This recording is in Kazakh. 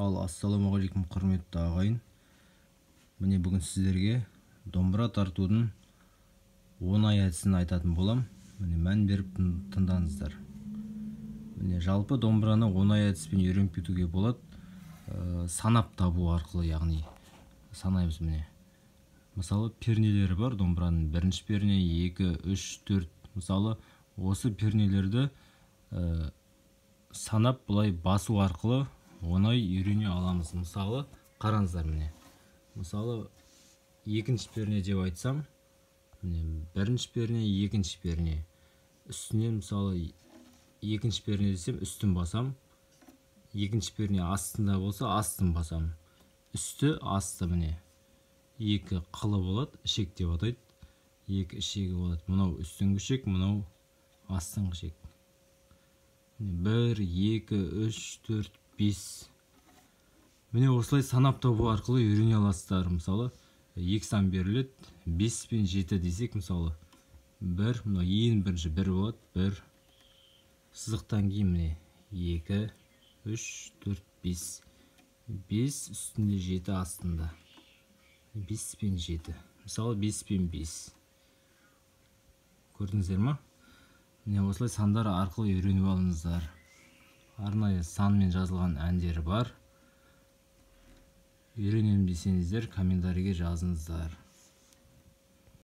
Ассалаумағалейкум құрметті ағайын. Міне бүгін сіздерге домбыра тартудың оңай әдісін айтатын болам. Міне мән беріп тыңдаңыздар. Міне жалпы домбыраны оңай әдіспен үйреніп кетуге болады. Санап табу арқылы, яғни санаймыз міне. Мысалы пернелері бар домбыраның. Бірінші перне, 2, 3, 4. Мысалы осы пернелерді санап бұлай басу арқылы оңай үйрене аламыз. Мысалы қараңыздар міне. Мысалы екінші перне деп айтсам, міне бірінші перне, екінші перне. Үстінен мысалы екінші перне десем, үстін басам. Екінші перне астында болса, астын басам. Үсті, асты міне. Екі қылы болады, ішек деп атайды. Екі ішегі болады. Мынау үстіңгі ішек, мынау астыңғы ішек. 1, 2, 3, 4, 5. Міне осылай санап табу арқылы үйрене аласыздар. Мысалы 2 сан беріледі, 5 пен 7 десек, мысалы 1, мына ең бірінші 1 болады, 1. Сызықтан кейін міне 2, 3, 4, 5. 5 үстінде 7 астында. 5 пен 7. Мысалы 5 пен 5. Көрдіңіздер ма? Міне осылай сандар арқылы үйреніп алыңыздар. Арнайы санмен жазылған әндері бар. Үйренемін десеңіздер, комментарийге жазыңыздар.